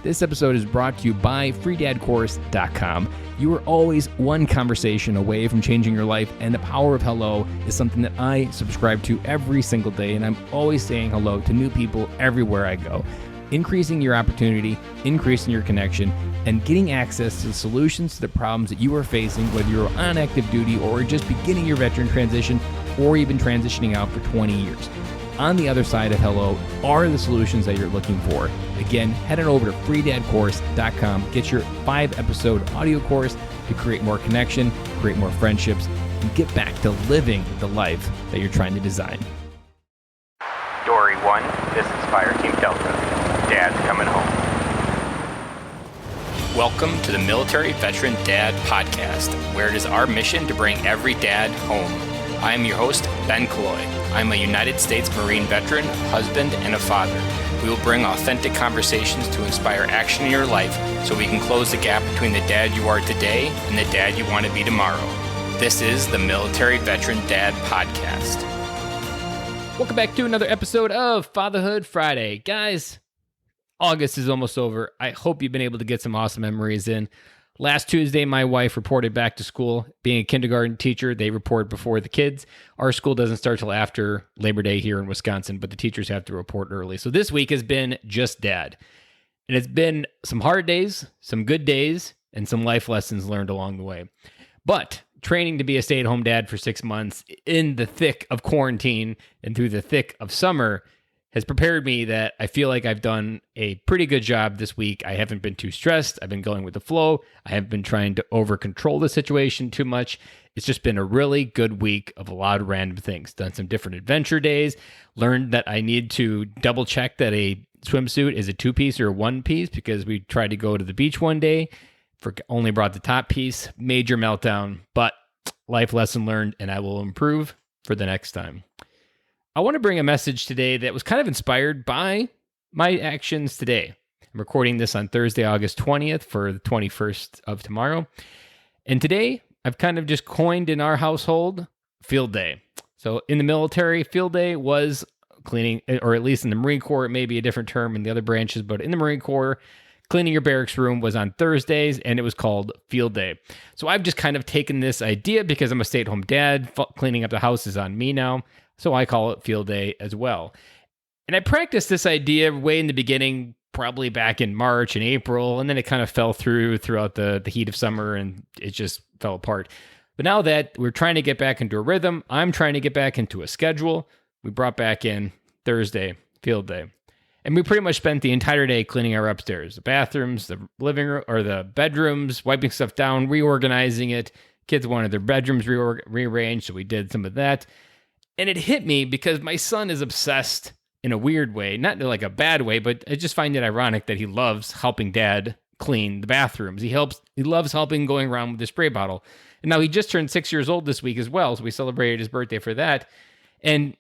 This episode is brought to you by freedadcourse.com. You are always one conversation away from changing your life, and the power of hello is something that I subscribe to every single day, and I'm always saying hello to new people everywhere I go. Increasing your opportunity, increasing your connection, and getting access to the solutions to the problems that you are facing, whether you're on active duty or just beginning your veteran transition or even transitioning out for 20 years. On the other side of hello are the solutions that you're looking for. Again, head on over to freedadcourse.com. Get your 5-episode audio course to create more connection, create more friendships, and get back to living the life that you're trying to design. Dory 1, this is Fire Team Delta. Dad's coming home. Welcome to the Military Veteran Dad Podcast, where it is our mission to bring every dad home. I am your host, Ben Killoy. I'm a United States Marine veteran, husband, and a father. We will bring authentic conversations to inspire action in your life so we can close the gap between the dad you are today and the dad you want to be tomorrow. This is the Military Veteran Dad Podcast. Welcome back to another episode of Fatherhood Friday. Guys, August is almost over. I hope you've been able to get some awesome memories in. Last Tuesday, my wife reported back to school. Being a kindergarten teacher, they report before the kids. Our school doesn't start till after Labor Day here in Wisconsin, but the teachers have to report early. So this week has been just dad. And it's been some hard days, some good days, and some life lessons learned along the way. But training to be a stay-at-home dad for 6 months in the thick of quarantine and through the thick of summer has prepared me that I feel like I've done a pretty good job this week. I haven't been too stressed. I've been going with the flow. I haven't been trying to over-control the situation too much. It's just been a really good week of a lot of random things. Done some different adventure days. Learned that I need to double-check that a swimsuit is a 2-piece or a 1-piece because we tried to go to the beach one day. Only brought the top piece. Major meltdown, but life lesson learned, and I will improve for the next time. I want to bring a message today that was kind of inspired by my actions today. I'm recording this on Thursday, August 20th for the 21st of tomorrow. And today, I've kind of just coined in our household field day. So in the military, field day was cleaning, or at least in the Marine Corps, it may be a different term in the other branches, but in the Marine Corps, cleaning your barracks room was on Thursdays, and it was called field day. So I've just kind of taken this idea because I'm a stay-at-home dad. Cleaning up the house is on me now. So I call it field day as well. And I practiced this idea way in the beginning, probably back in March and April, and then it kind of fell throughout the heat of summer, and it just fell apart. But now that we're trying to get back into a rhythm, I'm trying to get back into a schedule. We brought back in Thursday, field day. And we pretty much spent the entire day cleaning our upstairs, the bathrooms, the living room, or the bedrooms, wiping stuff down, reorganizing it. Kids wanted their bedrooms rearranged, so we did some of that. And it hit me because my son is obsessed in a weird way, not in like a bad way, but I just find it ironic that he loves helping dad clean the bathrooms. He loves helping going around with the spray bottle. And now he just turned 6 years old this week as well, so we celebrated his birthday for that. And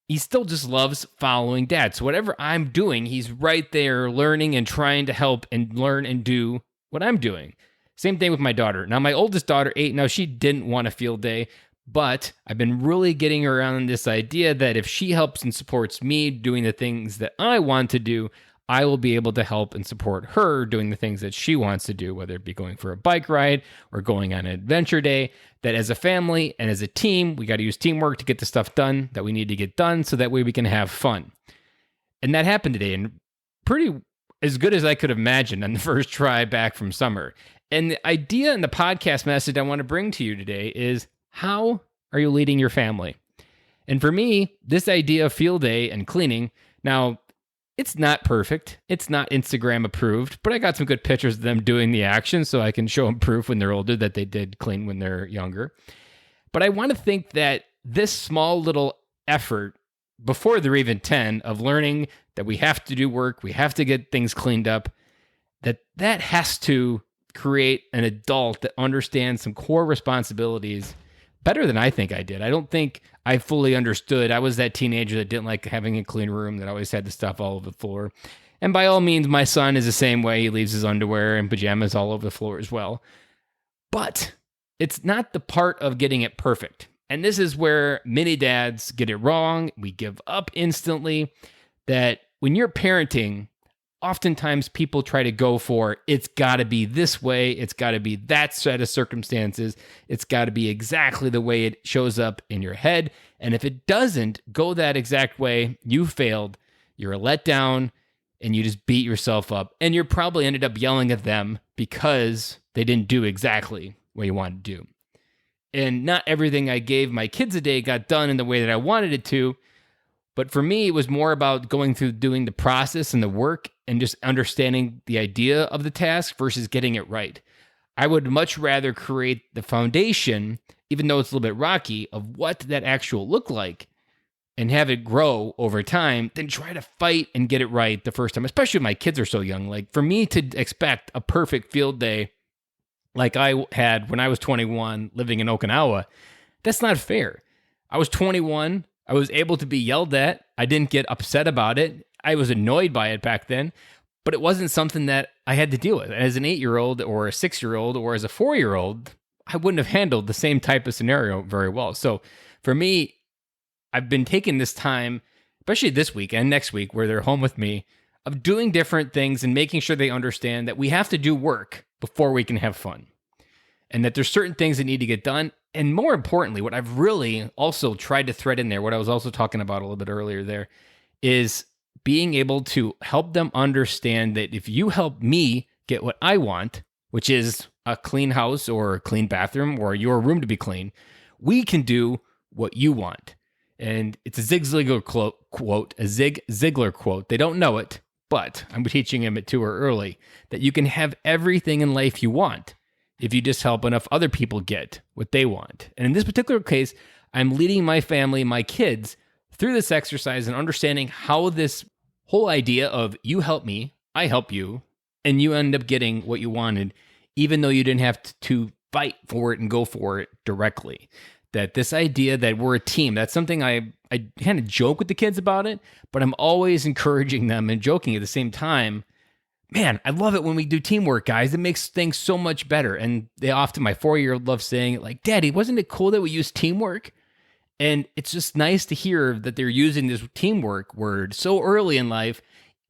he still just loves following dad. So whatever I'm doing, he's right there learning and trying to help and learn and do what I'm doing. Same thing with my daughter. Now, my oldest daughter, 8, now she didn't want a field day, but I've been really getting around this idea that if she helps and supports me doing the things that I want to do, I will be able to help and support her doing the things that she wants to do, whether it be going for a bike ride or going on an adventure day, that as a family and as a team, we got to use teamwork to get the stuff done that we need to get done so that way we can have fun. And that happened today, and pretty as good as I could imagine on the first try back from summer. And the idea and the podcast message I want to bring to you today is, how are you leading your family? And for me, this idea of field day and cleaning, now, it's not perfect. It's not Instagram approved, but I got some good pictures of them doing the action so I can show them proof when they're older that they did clean when they're younger. But I want to think that this small little effort before they're even 10 of learning that we have to do work, we have to get things cleaned up, that has to create an adult that understands some core responsibilities better than I think I did. I don't think I fully understood. I was that teenager that didn't like having a clean room, that always had the stuff all over the floor. And by all means, my son is the same way. He leaves his underwear and pajamas all over the floor as well. But it's not the part of getting it perfect. And this is where many dads get it wrong. We give up instantly. That when you're parenting, oftentimes people try to go for, it's got to be this way, it's got to be that set of circumstances, it's got to be exactly the way it shows up in your head. And if it doesn't go that exact way, you failed, you're let down, and you just beat yourself up. And you're probably ended up yelling at them because they didn't do exactly what you wanted to do. And not everything I gave my kids a day got done in the way that I wanted it to. But for me, it was more about going through doing the process and the work and just understanding the idea of the task versus getting it right. I would much rather create the foundation, even though it's a little bit rocky, of what that actual look like and have it grow over time than try to fight and get it right the first time, especially if my kids are so young. Like for me to expect a perfect field day like I had when I was 21 living in Okinawa, that's not fair. I was 21. I was able to be yelled at. I didn't get upset about it. I was annoyed by it back then, but it wasn't something that I had to deal with. As an 8-year-old or a 6-year-old or as a 4-year-old, I wouldn't have handled the same type of scenario very well. So for me, I've been taking this time, especially this week and next week where they're home with me, of doing different things and making sure they understand that we have to do work before we can have fun. And that there's certain things that need to get done. And more importantly, what I've really also tried to thread in there, what I was also talking about a little bit earlier there, is being able to help them understand that if you help me get what I want, which is a clean house or a clean bathroom or your room to be clean, we can do what you want. And it's a Zig Ziglar quote, a Zig Ziglar quote. They don't know it, but I'm teaching him it to her early, that you can have everything in life you want if you just help enough other people get what they want. And in this particular case, I'm leading my family, my kids, through this exercise and understanding how this whole idea of you help me, I help you, and you end up getting what you wanted, even though you didn't have to fight for it and go for it directly. That this idea that we're a team, that's something I kind of joke with the kids about it, but I'm always encouraging them and joking at the same time. Man, I love it when we do teamwork, guys. It makes things so much better. And they often, my 4-year-old loves saying it like, Daddy, wasn't it cool that we use teamwork? And it's just nice to hear that they're using this teamwork word so early in life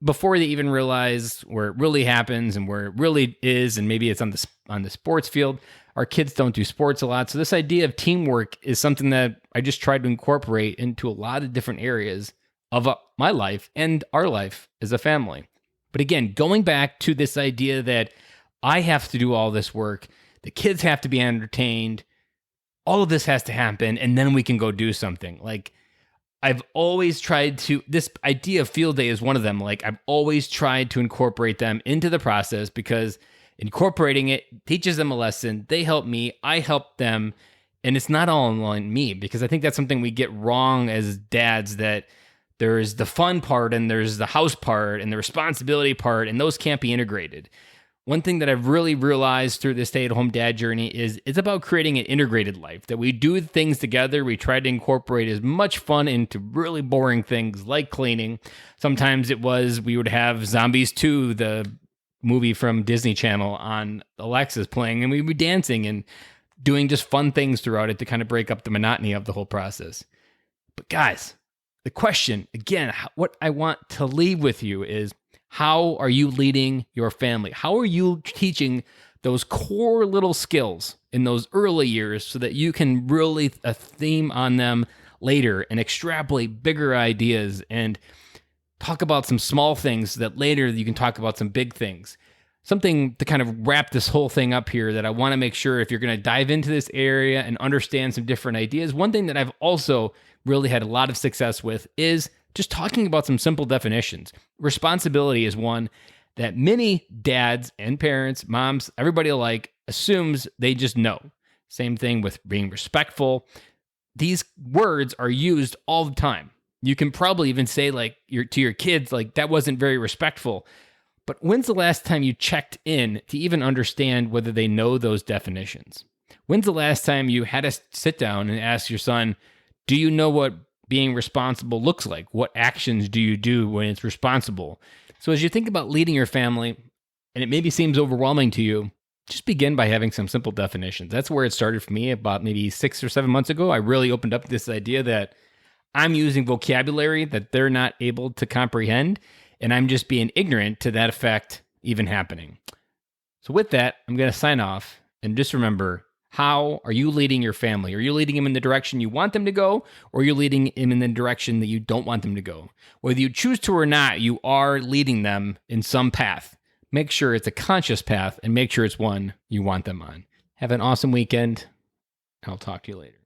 before they even realize where it really happens and where it really is. And maybe it's on the sports field. Our kids don't do sports a lot. So this idea of teamwork is something that I just tried to incorporate into a lot of different areas of my life and our life as a family. But again, going back to this idea that I have to do all this work, the kids have to be entertained, all of this has to happen, and then we can go do something. Like, I've always tried to, this idea of field day is one of them. Like, I've always tried to incorporate them into the process because incorporating it teaches them a lesson. They help me, I help them, and it's not all on me because I think that's something we get wrong as dads, that there's the fun part and there's the house part and the responsibility part, and those can't be integrated. One thing that I've really realized through this stay-at-home dad journey is it's about creating an integrated life, that we do things together. We try to incorporate as much fun into really boring things like cleaning. Sometimes we would have Zombies 2, the movie from Disney Channel, on Alexa's playing, and we'd be dancing and doing just fun things throughout it to kind of break up the monotony of the whole process. But guys, the question, again, what I want to leave with you is, how are you leading your family? How are you teaching those core little skills in those early years so that you can really theme on them later and extrapolate bigger ideas and talk about some small things that later you can talk about some big things? Something to kind of wrap this whole thing up here that I want to make sure, if you're going to dive into this area and understand some different ideas, one thing that I've also really had a lot of success with is just talking about some simple definitions. Responsibility is one that many dads and parents, moms, everybody alike assumes they just know. Same thing with being respectful. These words are used all the time. You can probably even say to your kids, like, that wasn't very respectful. But when's the last time you checked in to even understand whether they know those definitions? When's the last time you had to sit down and ask your son, do you know what being responsible looks like? What actions do you do when it's responsible? So as you think about leading your family, and it maybe seems overwhelming to you, just begin by having some simple definitions. That's where it started for me about maybe 6 or 7 months ago. I really opened up this idea that I'm using vocabulary that they're not able to comprehend. and I'm just being ignorant to that effect even happening. So with that, I'm going to sign off, and just remember, how are you leading your family? Are you leading them in the direction you want them to go, or are you leading them in the direction that you don't want them to go? Whether you choose to or not, you are leading them in some path. Make sure it's a conscious path, and make sure it's one you want them on. Have an awesome weekend. I'll talk to you later.